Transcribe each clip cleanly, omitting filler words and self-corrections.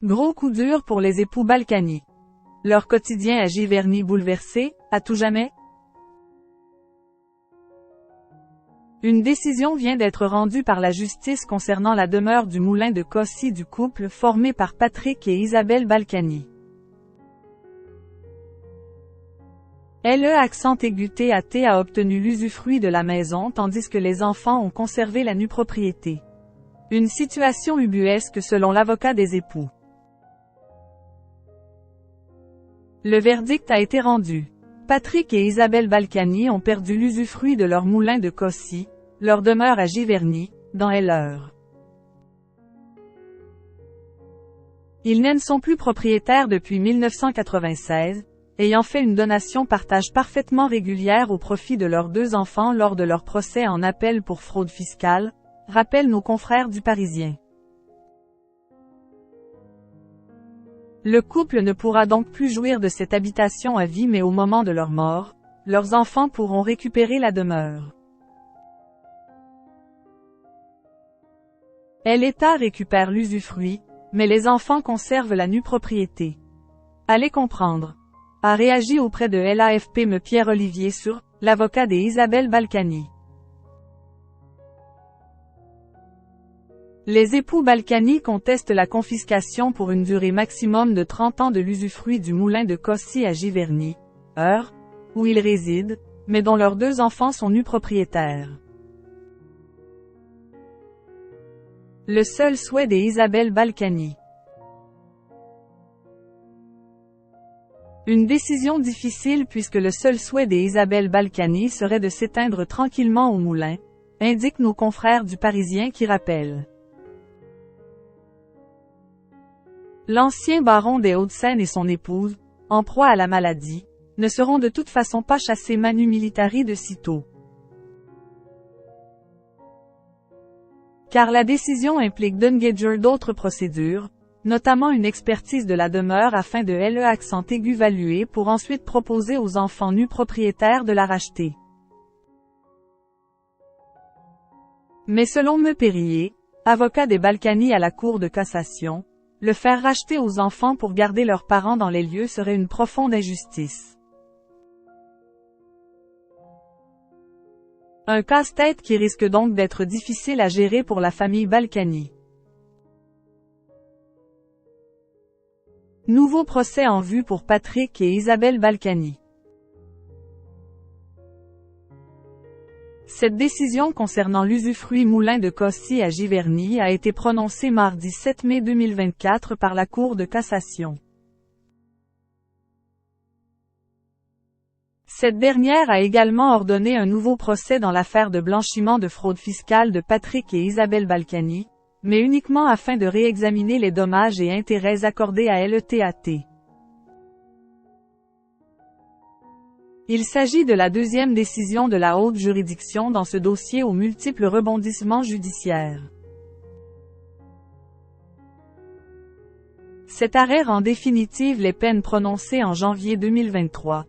Gros coup dur pour les époux Balkany. Leur quotidien à Giverny bouleversé, à tout jamais? Une décision vient d'être rendue par la justice concernant la demeure du moulin de Cossy du couple formé par Patrick et Isabelle Balkany. LE a obtenu l'usufruit de la maison tandis que les enfants ont conservé la nue propriété. Une situation ubuesque selon l'avocat des époux. Le verdict a été rendu. Patrick et Isabelle Balkany ont perdu l'usufruit de leur moulin de Cossy, leur demeure à Giverny, dans l'Eure. Ils n'en sont plus propriétaires depuis 1996, ayant fait une donation partage parfaitement régulière au profit de leurs 2 enfants lors de leur procès en appel pour fraude fiscale, rappellent nos confrères du Parisien. Le couple ne pourra donc plus jouir de cette habitation à vie mais au moment de leur mort, leurs enfants pourront récupérer la demeure. L'État récupère l'usufruit, mais les enfants conservent la nue propriété. Allez comprendre. A réagi auprès de l'AFP Pierre-Olivier sur l'avocat des Isabelle Balkany. Les époux Balkany contestent la confiscation pour une durée maximum de 30 ans de l'usufruit du moulin de Cossy à Giverny, Eure, où ils résident, mais dont leurs 2 enfants sont nus propriétaires. Le seul souhait des Isabelle Balkany. Une décision difficile puisque le seul souhait des Isabelle Balkany serait de s'éteindre tranquillement au moulin, indiquent nos confrères du Parisien qui rappellent. L'ancien baron des Hauts-de-Seine et son épouse, en proie à la maladie, ne seront de toute façon pas chassés manu militari de sitôt. Car la décision implique d'engager d'autres procédures, notamment une expertise de la demeure afin de l'évaluer pour ensuite proposer aux enfants nus propriétaires de la racheter. Mais selon Périer, avocat des Balkany à la Cour de cassation, le faire racheter aux enfants pour garder leurs parents dans les lieux serait une profonde injustice. Un casse-tête qui risque donc d'être difficile à gérer pour la famille Balkany. Nouveau procès en vue pour Patrick et Isabelle Balkany. Cette décision concernant l'usufruit moulin de Cossy à Giverny a été prononcée mardi 7 mai 2024 par la Cour de cassation. Cette dernière a également ordonné un nouveau procès dans l'affaire de blanchiment de fraude fiscale de Patrick et Isabelle Balkany, mais uniquement afin de réexaminer les dommages et intérêts accordés à l'État. Il s'agit de la 2e décision de la haute juridiction dans ce dossier aux multiples rebondissements judiciaires. Cet arrêt rend définitives les peines prononcées en janvier 2023.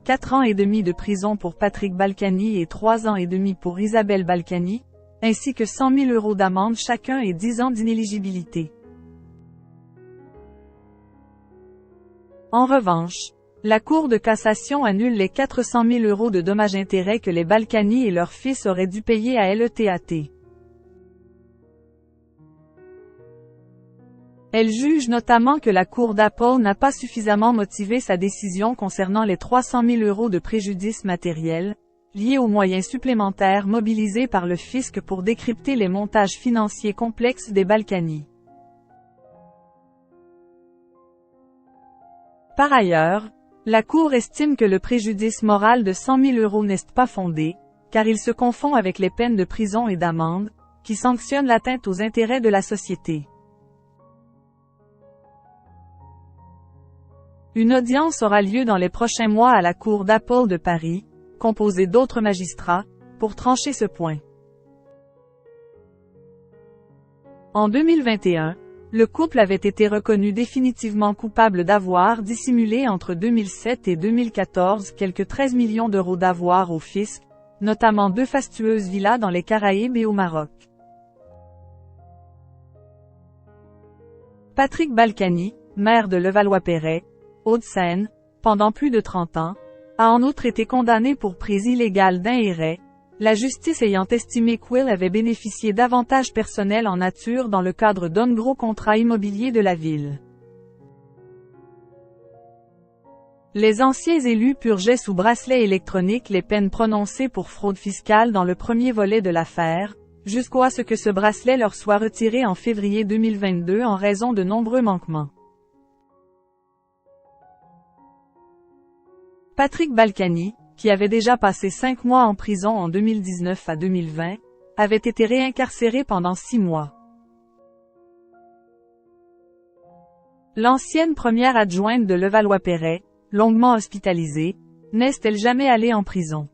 4 ans et demi de prison pour Patrick Balkany et 3 ans et demi pour Isabelle Balkany, ainsi que 100 000 € d'amende chacun et 10 ans d'inéligibilité. En revanche, la Cour de cassation annule les 400 000 € de dommages-intérêts que les Balkany et leurs fils auraient dû payer à l'État. Elle juge notamment que la Cour d'appel n'a pas suffisamment motivé sa décision concernant les 300 000 € de préjudice matériel, liés aux moyens supplémentaires mobilisés par le fisc pour décrypter les montages financiers complexes des Balkany. Par ailleurs, la Cour estime que le préjudice moral de 100 000 € n'est pas fondé, car il se confond avec les peines de prison et d'amende, qui sanctionnent l'atteinte aux intérêts de la société. Une audience aura lieu dans les prochains mois à la Cour d'appel de Paris, composée d'autres magistrats, pour trancher ce point. En 2021, le couple avait été reconnu définitivement coupable d'avoir dissimulé entre 2007 et 2014 quelques 13 millions d'euros d'avoirs au fisc, notamment 2 fastueuses villas dans les Caraïbes et au Maroc. Patrick Balkany, maire de Levallois-Perret, Hauts-de-Seine, pendant plus de 30 ans, a en outre été condamné pour prise illégale d'un héret, la justice ayant estimé qu'Will avait bénéficié d'avantages personnels en nature dans le cadre d'un gros contrat immobilier de la ville. Les anciens élus purgeaient sous bracelet électronique les peines prononcées pour fraude fiscale dans le premier volet de l'affaire, jusqu'à ce que ce bracelet leur soit retiré en février 2022 en raison de nombreux manquements. Patrick Balkany, qui avait déjà passé 5 mois en prison en 2019 à 2020, avait été réincarcéré pendant 6 mois. L'ancienne première adjointe de Levallois-Perret, longuement hospitalisée, n'est-elle jamais allée en prison?